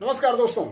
नमस्कार दोस्तों।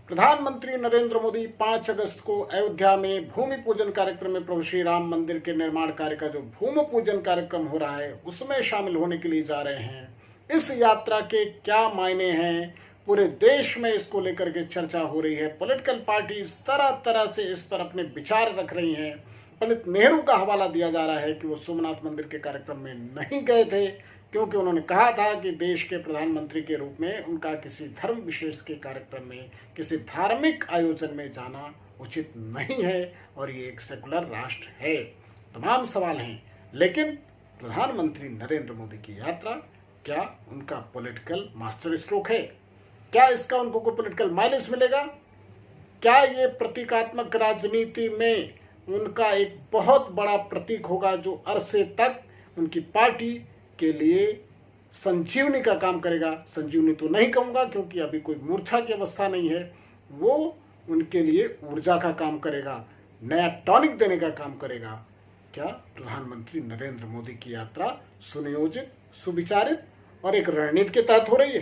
प्रधानमंत्री नरेंद्र मोदी 5 अगस्त को अयोध्या में भूमि पूजन कार्यक्रम में प्रभु श्री राम मंदिर के निर्माण कार्य का जो भूमि पूजन कार्यक्रम हो रहा है उसमें शामिल होने के लिए जा रहे हैं। इस यात्रा के क्या मायने हैं, पूरे देश में इसको लेकर के चर्चा हो रही है। पॉलिटिकल पार्टीज तरह तरह से इस पर अपने विचार रख रही हैं। पंडित नेहरू का हवाला दिया जा रहा है कि वो सोमनाथ मंदिर के कार्यक्रम में नहीं गए थे क्योंकि उन्होंने कहा था कि देश के प्रधानमंत्री के रूप में उनका किसी धर्म विशेष के कार्यक्रम में, किसी धार्मिक आयोजन में जाना उचित नहीं है और ये एक सेकुलर राष्ट्र है। तमाम सवाल हैं, लेकिन प्रधानमंत्री नरेंद्र मोदी की यात्रा क्या उनका पॉलिटिकल मास्टर स्ट्रोक है? क्या इसका उनको कोई पॉलिटिकल माइलेज मिलेगा? क्या ये प्रतीकात्मक राजनीति में उनका एक बहुत बड़ा प्रतीक होगा जो अरसे तक उनकी पार्टी के लिए संजीवनी का काम करेगा? संजीवनी तो नहीं कहूंगा क्योंकि अभी कोई मूर्छा की अवस्था नहीं है। वो उनके लिए ऊर्जा का काम करेगा, नया टॉनिक देने का काम करेगा। क्या प्रधानमंत्री नरेंद्र मोदी की यात्रा सुनियोजित, सुविचारित और एक रणनीति के तहत हो रही है?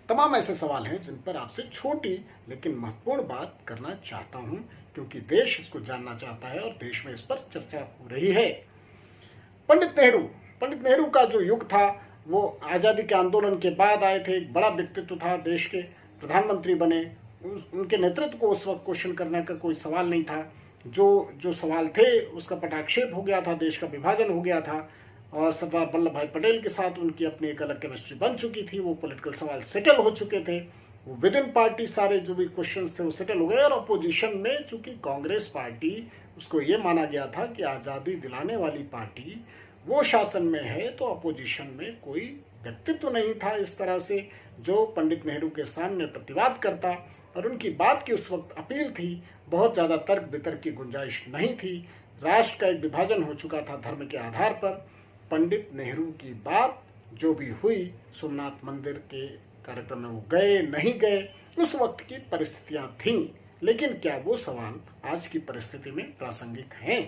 तमाम ऐसे सवाल हैं जिन पर आपसे छोटी लेकिन महत्वपूर्ण बात करना चाहता हूं क्योंकि देश इसको जानना चाहता है और देश में इस पर चर्चा हो रही है। पंडित नेहरू का जो युग था वो आज़ादी के आंदोलन के बाद आए थे। एक बड़ा व्यक्तित्व था, देश के प्रधानमंत्री बने। उनके नेतृत्व को उस वक्त क्वेश्चन करने का कोई सवाल नहीं था। जो सवाल थे उसका पटाक्षेप हो गया था, देश का विभाजन हो गया था और सरदार वल्लभ भाई पटेल के साथ उनकी अपनी एक अलग केमिस्ट्री बन चुकी थी। वो पॉलिटिकल सवाल सेटल हो चुके थे। वो विद इन पार्टी सारे जो भी क्वेश्चंस थे वो सेटल हो गए और अपोजिशन में चूंकि कांग्रेस पार्टी, उसको ये माना गया था कि आज़ादी दिलाने वाली पार्टी वो शासन में है, तो अपोजिशन में कोई व्यक्तित्व नहीं था इस तरह से जो पंडित नेहरू के सामने प्रतिवाद करता। और उनकी बात की उस वक्त अपील थी, बहुत ज़्यादा तर्क वितर्क की गुंजाइश नहीं थी। राष्ट्र का एक विभाजन हो चुका था धर्म के आधार पर। पंडित नेहरू की बात जो भी हुई, सोमनाथ मंदिर के कार्यक्रम में वो गए नहीं गए, उस वक्त की परिस्थितियां थीं। लेकिन क्या वो सवाल आज की परिस्थिति में प्रासंगिक हैं?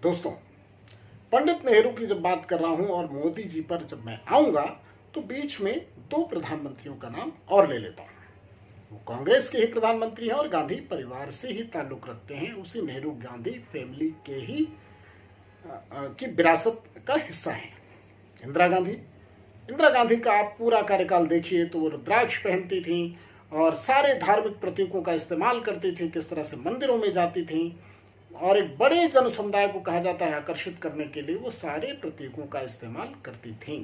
दोस्तों, पंडित नेहरू की जब बात कर रहा हूं और मोदी जी पर जब मैं आऊंगा तो बीच में 2 प्रधानमंत्रियों का नाम और ले लेता हूं। वो कांग्रेस के ही प्रधानमंत्री हैं और गांधी परिवार से ही ताल्लुक रखते हैं। उसी नेहरू गांधी फैमिली के ही की विरासत का हिस्सा है। इंदिरा गांधी का आप पूरा कार्यकाल देखिए तो वो रुद्राक्ष पहनती थी और सारे धार्मिक प्रतीकों का इस्तेमाल करती थी, किस तरह से मंदिरों में जाती थी और एक बड़े जन समुदाय को कहा जाता है आकर्षित करने के लिए वो सारे प्रतीकों का इस्तेमाल करती थी।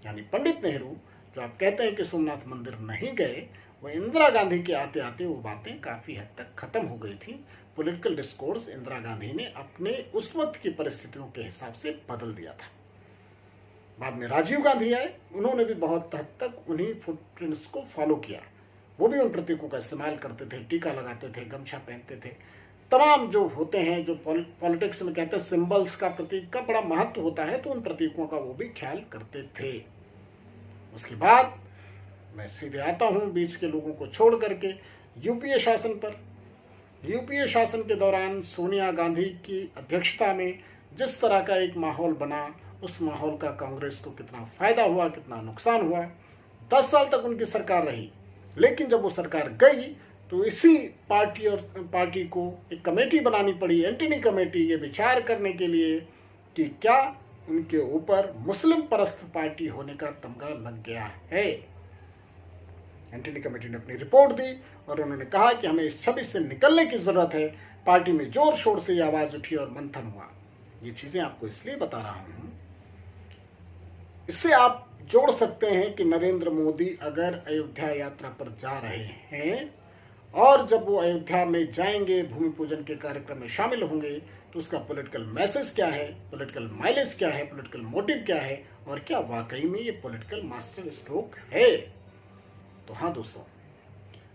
यानी पंडित नेहरू जो आप कहते हैं कि सोमनाथ मंदिर नहीं गए, वो इंदिरा गांधी के आते आते वो बातें काफी हद तक खत्म हो गई थी। पॉलिटिकल डिस्कोर्स इंदिरा गांधी ने अपने उस वक्त की परिस्थितियों के हिसाब से बदल दिया था। बाद में राजीव गांधी आए, उन्होंने भी बहुत हद तक उन्हीं फुटप्रिंट्स को फॉलो किया। वो भी उन प्रतीकों का इस्तेमाल करते थे, टीका लगाते थे, गमछा पहनते थे। तमाम जो होते हैं, जो पॉलिटिक्स में कहते हैं सिंबल्स का, प्रतीक का बड़ा महत्व होता है, तो उन प्रतीकों का वो भी ख्याल करते थे। उसके बाद मैं सीधे आता हूं बीच के लोगों को छोड़ करके यूपीए शासन पर। यूपीए शासन के दौरान सोनिया गांधी की अध्यक्षता में जिस तरह का एक माहौल बना, उस माहौल का कांग्रेस को कितना फायदा हुआ, कितना नुकसान हुआ। 10 साल तक उनकी सरकार रही, लेकिन जब वो सरकार गई तो इसी पार्टी को एक कमेटी बनानी पड़ी, एंटनी कमेटी, ये विचार करने के लिए कि क्या उनके ऊपर मुस्लिम परस्त पार्टी होने का तमगा लग गया है। एंटनी कमेटी ने अपनी रिपोर्ट दी और उन्होंने कहा कि हमें इस छवि से निकलने की जरूरत है। पार्टी में जोर शोर से ये आवाज उठी और मंथन हुआ। ये चीजें आपको इसलिए बता रहा हूं, इससे आप जोड़ सकते हैं कि नरेंद्र मोदी अगर अयोध्या यात्रा पर जा रहे हैं और जब वो अयोध्या में जाएंगे, भूमि पूजन के कार्यक्रम में शामिल होंगे, तो उसका पॉलिटिकल मैसेज क्या है, पॉलिटिकल माइलेज क्या है, पॉलिटिकल मोटिव क्या है और क्या वाकई में ये पॉलिटिकल मास्टर स्ट्रोक है? तो हाँ दोस्तों,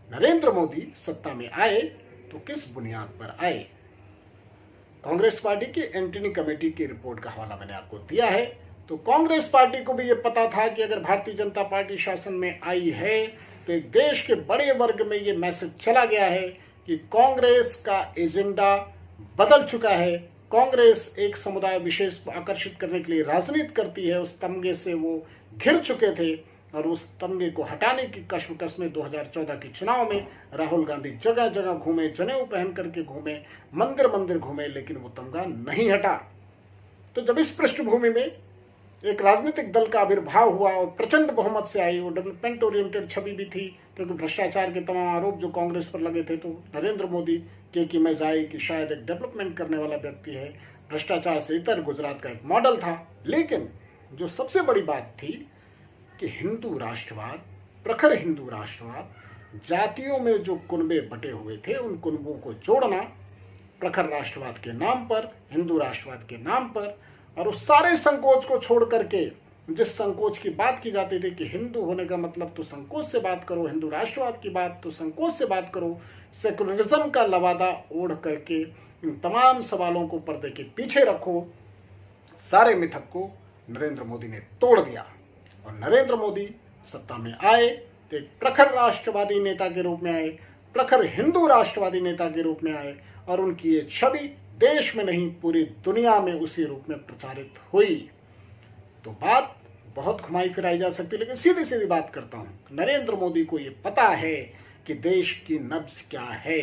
नरेंद्र मोदी सत्ता में आए तो किस बुनियाद पर आए? कांग्रेस पार्टी की एंटनी कमेटी की रिपोर्ट का हवाला मैंने आपको दिया है। तो कांग्रेस पार्टी को भी ये पता था कि अगर भारतीय जनता पार्टी शासन में आई है तो एक देश के बड़े वर्ग में ये मैसेज चला गया है कि कांग्रेस का एजेंडा बदल चुका है। कांग्रेस एक समुदाय विशेष को आकर्षित करने के लिए राजनीति करती है, उस तमगे से वो घिर चुके थे और उस तमगे को हटाने की कश्मकश में 2014 के चुनाव में राहुल गांधी जगह जगह घूमे, जनेऊ पहन करके घूमे, मंदिर मंदिर घूमे, लेकिन वो तमगा नहीं हटा। तो जब इस पृष्ठभूमि में एक राजनीतिक दल का आविर्भाव हुआ और प्रचंड बहुमत से आई, वो डेवलपमेंट ओरिएंटेड छवि भी थी, क्योंकि भ्रष्टाचार के तमाम आरोप जो कांग्रेस पर लगे थे, तो नरेंद्र मोदी की इमेज आई कि शायद एक डेवलपमेंट करने वाला व्यक्ति है, भ्रष्टाचार से इतर गुजरात का एक मॉडल था। लेकिन जो सबसे बड़ी बात थी कि हिंदू राष्ट्रवाद, प्रखर हिंदू राष्ट्रवाद, जातियों में जो कुनबे बटे हुए थे उन कुनबों को जोड़ना प्रखर राष्ट्रवाद के नाम पर, हिंदू राष्ट्रवाद के नाम पर, और उस सारे संकोच को छोड़ करके जिस संकोच की बात की जाती थी कि हिंदू होने का मतलब तो संकोच से बात करो, हिंदू राष्ट्रवाद की बात तो संकोच से बात करो, सेकुलरिज्म का लवादा ओढ़ करके इन तमाम सवालों को पर्दे के पीछे रखो, सारे मिथक को नरेंद्र मोदी ने तोड़ दिया। और नरेंद्र मोदी सत्ता में आए तो एक प्रखर राष्ट्रवादी नेता के रूप में आए, प्रखर हिंदू राष्ट्रवादी नेता के रूप में आए, और उनकी ये छवि देश में नहीं पूरी दुनिया में उसी रूप में प्रचारित हुई। तो बात बहुत घुमाई फिराई जा सकती है, लेकिन सीधी सीधी बात करता हूं। नरेंद्र मोदी को ये पता है कि देश की नब्ज क्या है।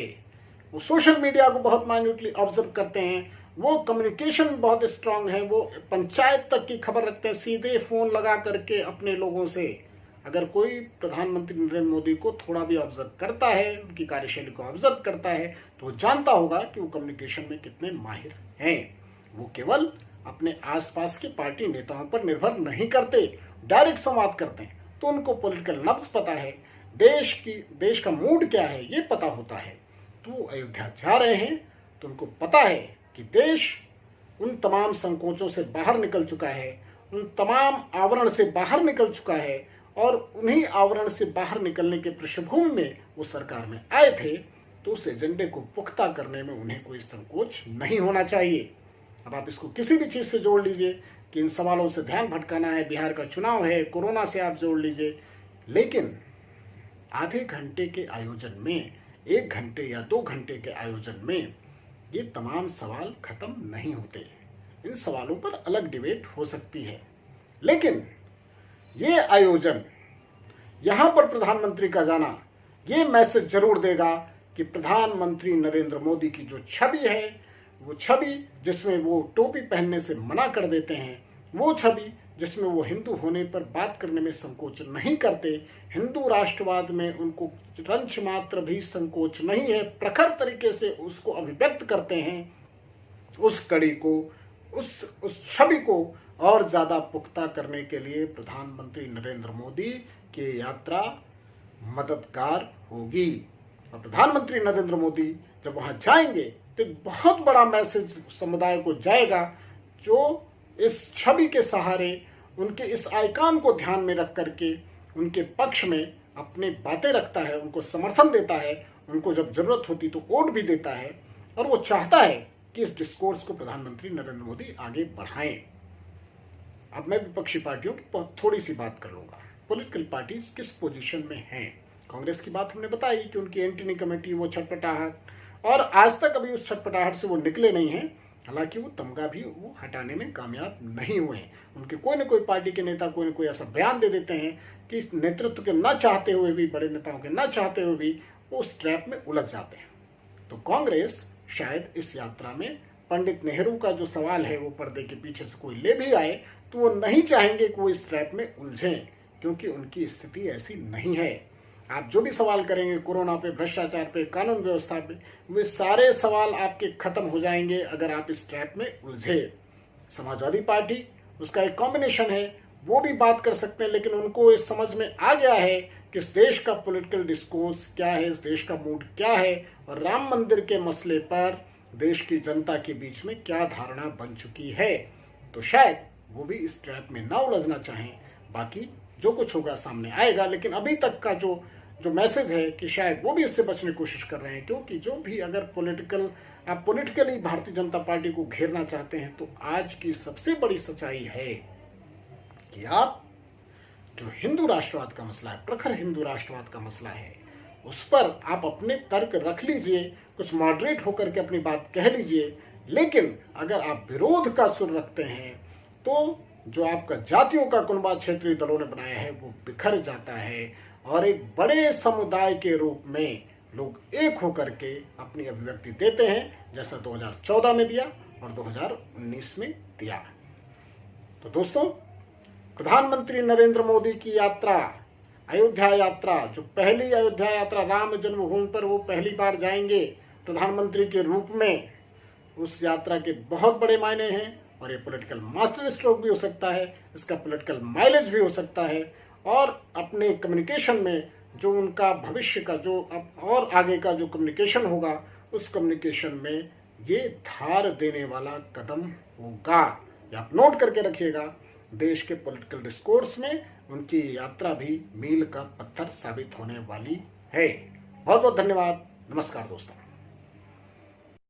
वो सोशल मीडिया को बहुत माइन्यूटली ऑब्जर्व करते हैं, वो कम्युनिकेशन बहुत स्ट्रांग है, वो पंचायत तक की खबर रखते हैं, सीधे फोन लगा करके अपने लोगों से। अगर कोई प्रधानमंत्री नरेंद्र मोदी को थोड़ा भी ऑब्जर्व करता है, उनकी कार्यशैली को ऑब्जर्व करता है, तो वो जानता होगा कि वो कम्युनिकेशन में कितने माहिर हैं। वो केवल अपने आसपास के पार्टी नेताओं पर निर्भर नहीं करते, डायरेक्ट संवाद करते हैं। तो उनको पॉलिटिकल नब्ज पता है, देश का मूड क्या है ये पता होता है। तो अयोध्या जा रहे हैं तो उनको पता है कि देश उन तमाम संकोचों से बाहर निकल चुका है, उन तमाम आवरण से बाहर निकल चुका है, और उन्हीं आवरण से बाहर निकलने के पृष्ठभूमि में वो सरकार में आए थे। तो उस एजेंडे को पुख्ता करने में उन्हें कोई संकोच नहीं होना चाहिए। अब आप इसको किसी भी चीज से जोड़ लीजिए कि इन सवालों से ध्यान भटकाना है, बिहार का चुनाव है, कोरोना से आप जोड़ लीजिए, लेकिन आधे घंटे के आयोजन में, 1 घंटे या 2 घंटे के आयोजन में ये तमाम सवाल खत्म नहीं होते। इन सवालों पर अलग डिबेट हो सकती है, लेकिन ये आयोजन, यहां पर प्रधानमंत्री का जाना, ये मैसेज जरूर देगा कि प्रधानमंत्री नरेंद्र मोदी की जो छवि है, वो छवि जिसमें वो टोपी पहनने से मना कर देते हैं, वो छवि जिसमें वो हिंदू होने पर बात करने में संकोच नहीं करते, हिंदू राष्ट्रवाद में उनको रंच मात्र भी संकोच नहीं है, प्रखर तरीके से उसको अभिव्यक्त करते हैं, उस कड़ी को, उस छवि को और ज्यादा पुख्ता करने के लिए प्रधानमंत्री नरेंद्र मोदी की यात्रा मददगार होगी। और प्रधानमंत्री नरेंद्र मोदी जब वहां जाएंगे तो एक बहुत बड़ा मैसेज समुदाय को जाएगा, जो इस छवि के सहारे, उनके इस आइकॉन को ध्यान में रख करके उनके पक्ष में अपनी बातें रखता है, उनको समर्थन देता है, उनको जब जरूरत होती तो वोट भी देता है, और वो चाहता है कि इस डिस्कोर्स को प्रधानमंत्री नरेंद्र मोदी आगे बढ़ाएं। अब मैं विपक्षी पार्टियों की बहुत थोड़ी सी बात कर लूंगा। पॉलिटिकल पार्टीज किस पोजीशन में हैं? कांग्रेस की बात हमने बताई कि उनकी एंटनी कमेटी, वो छटपटाहट, और आज तक अभी उस छटपटाहट से वो निकले नहीं हैं। हालांकि वो तमगा भी वो हटाने में कामयाब नहीं हुए हैं। उनके कोई न कोई पार्टी के नेता कोई न कोई ऐसा बयान दे देते हैं कि इस नेतृत्व के न चाहते हुए भी, बड़े नेताओं के न चाहते हुए भी वो उस ट्रैप में उलझ जाते हैं। तो कांग्रेस शायद इस यात्रा में पंडित नेहरू का जो सवाल है वो पर्दे के पीछे से कोई ले भी आए तो वो नहीं चाहेंगे कि वो इस ट्रैप में उलझें, क्योंकि उनकी स्थिति ऐसी नहीं है। आप जो भी सवाल करेंगे कोरोना पे, भ्रष्टाचार पे, कानून व्यवस्था पे, वे सारे सवाल आपके खत्म हो जाएंगे अगर आप इस ट्रैप में उलझे। समाजवादी पार्टी, उसका एक कॉम्बिनेशन है, वो भी बात कर सकते हैं, लेकिन उनको इस समझ में आ गया है कि इस देश का पॉलिटिकल डिस्कोर्स क्या है, इस देश का मूड क्या है, और राम मंदिर के मसले पर देश की जनता के बीच में क्या धारणा बन चुकी है। तो शायद वो भी इस ट्रैप में ना उलझना चाहें। बाकी जो कुछ होगा सामने आएगा, लेकिन अभी तक का जो मैसेज है कि शायद वो भी इससे बचने की कोशिश कर रहे हैं, क्योंकि जो भी अगर आप पॉलिटिकली भारतीय जनता पार्टी को घेरना चाहते हैं तो आज की सबसे बड़ी सच्चाई है कि आप जो हिंदू राष्ट्रवाद का मसला है, प्रखर हिंदू राष्ट्रवाद का मसला है, उस पर आप अपने तर्क रख लीजिए, कुछ मॉडरेट होकर के अपनी बात कह लीजिए, लेकिन अगर आप विरोध का सुर रखते हैं तो जो आपका जातियों का कुनबा क्षेत्रीय दलों ने बनाया है वो बिखर जाता है और एक बड़े समुदाय के रूप में लोग एक होकर के अपनी अभिव्यक्ति देते हैं, जैसा 2014 में दिया और 2019 में दिया। तो दोस्तों, प्रधानमंत्री नरेंद्र मोदी की यात्रा, अयोध्या यात्रा, जो पहली अयोध्या यात्रा राम जन्मभूमि पर वो पहली बार जाएंगे प्रधानमंत्री के रूप में, उस यात्रा के बहुत बड़े मायने हैं और ये पॉलिटिकल मास्टर स्ट्रोक भी हो सकता है, इसका पॉलिटिकल माइलेज भी हो सकता है और अपने कम्युनिकेशन में जो उनका भविष्य का जो और आगे का जो कम्युनिकेशन होगा, उस कम्युनिकेशन में ये धार देने वाला कदम होगा। ये आप नोट करके रखिएगा। देश के पॉलिटिकल डिस्कोर्स में उनकी यात्रा भी मील का पत्थर साबित होने वाली है। बहुत बहुत धन्यवाद। नमस्कार दोस्तों।